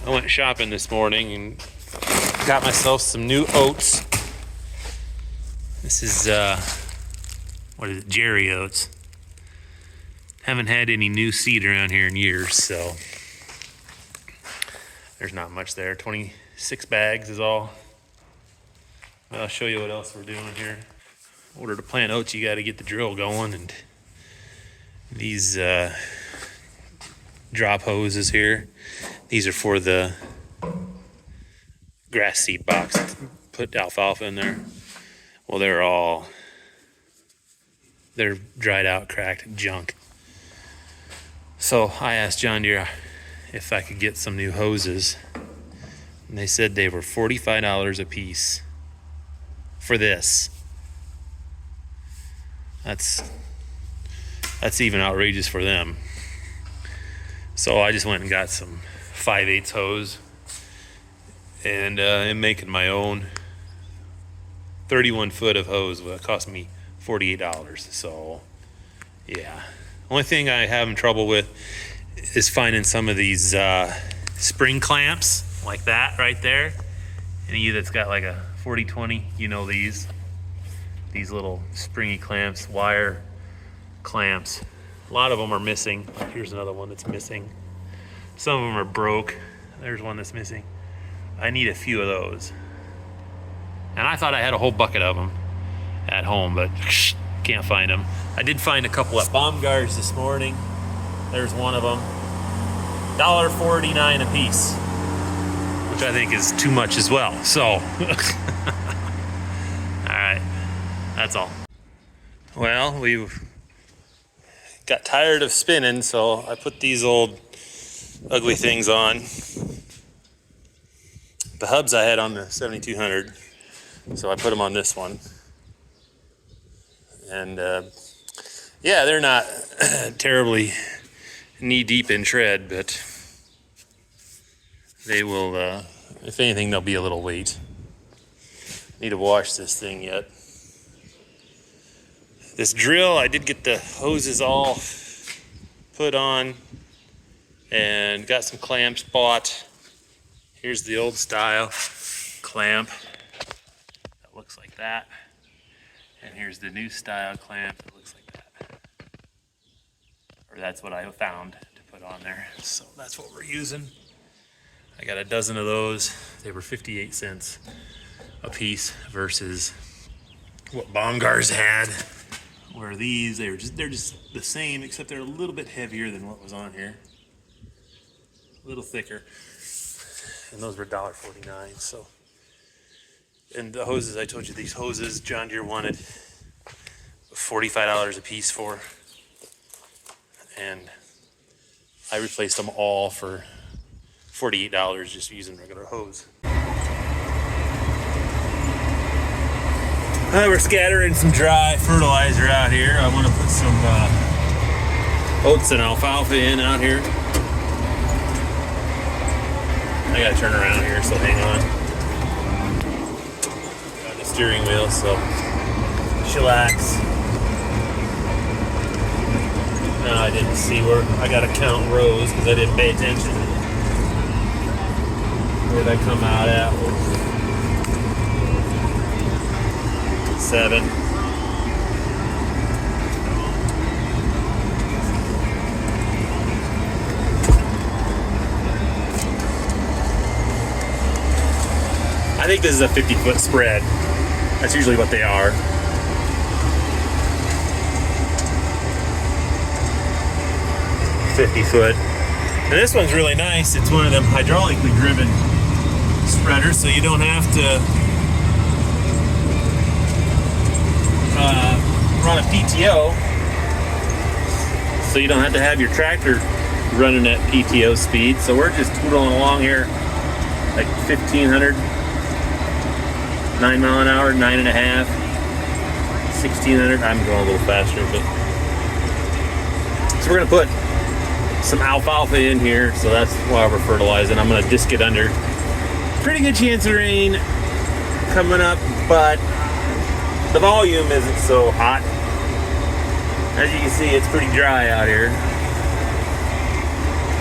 I went shopping this morning and got myself some new oats. This is, what is it, Jerry oats. Haven't had any new seed around here in years, so there's not much there. 26 bags is all. I'll show you what else we're doing here. In order to plant oats, you got to get the drill going, and these drop hoses here, these are for the grass seed box. Put alfalfa in there. Well, they're dried out, cracked junk. So I asked John Deere if I could get some new hoses, and they said they were $45 a piece for this. That's even outrageous for them. So I just went and got some 5/8 hose, and I'm making my own 31 foot of hose. Well, it cost me $48. So yeah, only thing I have trouble with is finding some of these spring clamps like that right there. Any of you that's got like a 40-20, you know these little springy clamps, wire clamps. A lot of them are missing. Here's another one that's missing. Some of them are broke. There's one that's missing. I need a few of those. And I thought I had a whole bucket of them at home, but can't find them. I did find a couple at Baumgart's this morning. There's one of them. $1.49 a piece, which I think is too much as well. So, all right, that's all. Well, we got tired of spinning, so I put these old ugly things on. The hubs I had on the 7200, so I put them on this one. And yeah, they're not terribly knee deep in tread, but they will, if anything, they'll be a little weight. Need to wash this thing yet. This drill, I did get the hoses all put on and got some clamps bought. Here's the old style clamp that looks like that. And here's the new style clamp that looks like that. Or that's what I found to put on there. So that's what we're using. I got a dozen of those. They were 58 cents a piece versus what Baumgart's had. Where these, they're just the same, except they're a little bit heavier than what was on here. A little thicker. And those were $1.49. So, and the hoses, I told you these hoses John Deere wanted $45 a piece for. And I replaced them all for $48 just using regular hose. We're scattering some dry fertilizer out here. I want to put some oats and alfalfa in out here. I gotta turn around here, so hang on. Got the steering wheel, so chillax. No, I didn't see where, I gotta count rows because I didn't pay attention. Where'd I come out at? 7. I think this is a 50-foot spread. That's usually what they are. $50-foot. And this one's really nice. It's one of them hydraulically driven spreaders, so you don't have to run a PTO, so you don't have to have your tractor running at PTO speed. So we're just tootling along here like 1500, 9 mile an hour, 9.5, 1600. I'm going a little faster, but so we're gonna put some alfalfa in here, so that's why we're fertilizing. I'm gonna disc it under. Pretty good chance of rain coming up, but the volume isn't so hot. As you can see, it's pretty dry out here.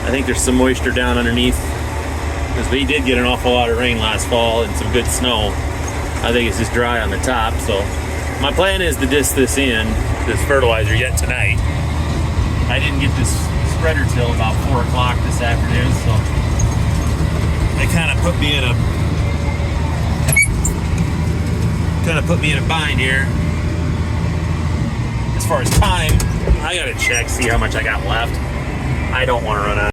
I think there's some moisture down underneath because we did get an awful lot of rain last fall and some good snow. I think it's just dry on the top, so my plan is to disc this fertilizer yet tonight. I didn't get this spreader till about 4 o'clock this afternoon, so it kind of put me in a bind here. As far as time, I gotta check, see how much I got left. I don't want to run out.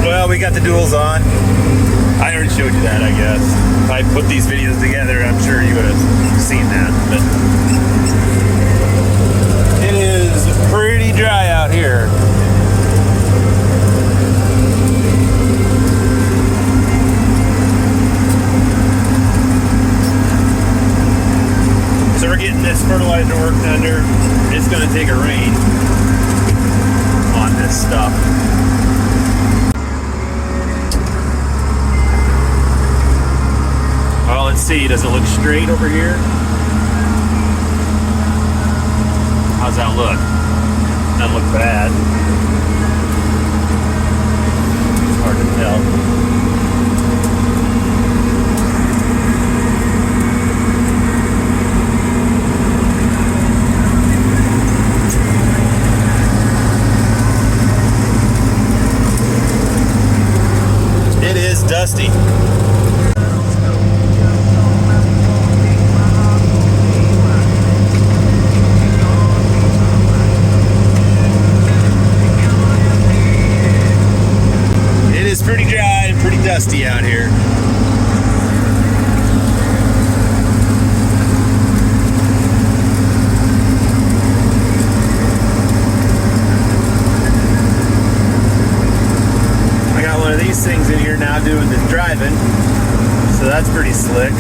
Well, we got the duals on. I already showed you that, I guess. If I put these videos together, I'm sure you would have seen that. But it is pretty dry out here. So we're getting this fertilizer worked under. It's going to take a rain on this stuff. Well, let's see. Does it look straight over here? How's that look? Doesn't look bad. It's hard to tell. It is dusty. It's pretty dry and pretty dusty out here. I got one of these things in here now doing the driving, so that's pretty slick.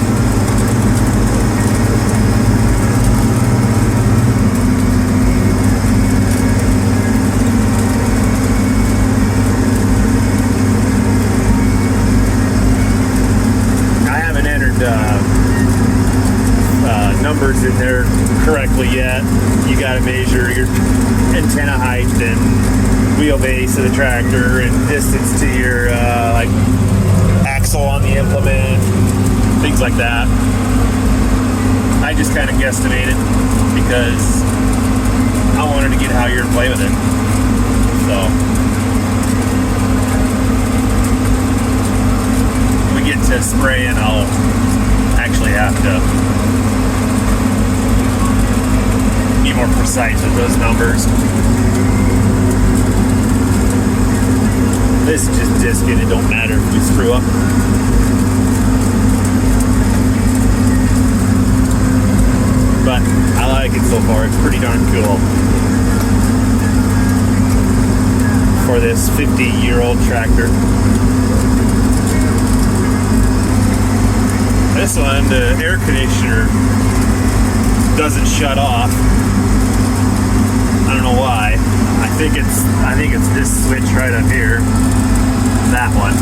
Numbers in there correctly yet. You got to measure your antenna height and wheelbase of the tractor and distance to your like axle on the implement, things like that. I just kind of guesstimated because I wanted to get out here and play with it. So when we get to spraying, I'll actually have to be more precise with those numbers. This is just disking. It don't matter if we screw up. But I like it so far. It's pretty darn cool for this 50-year-old tractor. This one, the air conditioner doesn't shut off. I don't know why. I think it's this switch right up here. That one.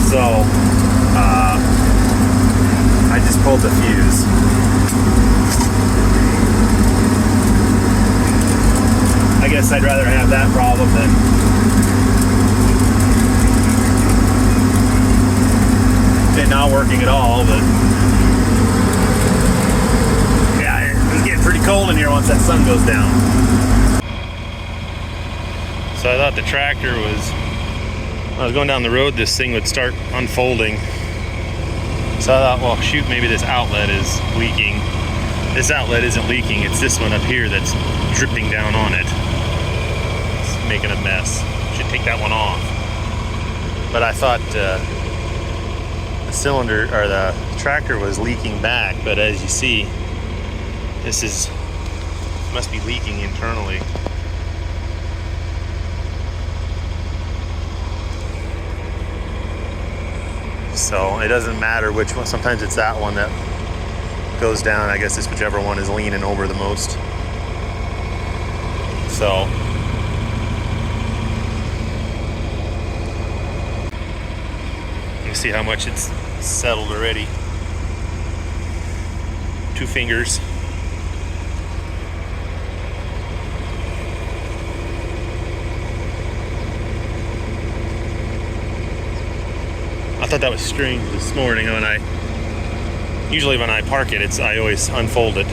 So I just pulled the fuse. I guess I'd rather have that problem than it not working at all, but pretty cold in here once that sun goes down. So I thought the tractor was, when I was going down the road, this thing would start unfolding. So I thought, well, shoot, maybe this outlet is leaking. This outlet isn't leaking, it's this one up here that's dripping down on it. It's making a mess. Should take that one off. But I thought the cylinder, or the tractor was leaking back, but as you see, this must be leaking internally. So it doesn't matter which one. Sometimes it's that one that goes down. I guess it's whichever one is leaning over the most. So can see how much it's settled already. 2 fingers. I thought that was strange this morning usually when I park it, I always unfold it.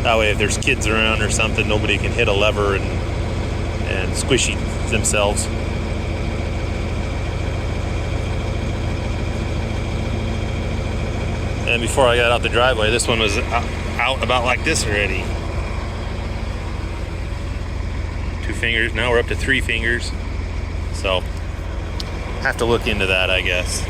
That way if there's kids around or something, nobody can hit a lever and squishy themselves. And before I got out the driveway, this one was out about like this already. 2 fingers, now we're up to 3 fingers. So, have to look into that, I guess.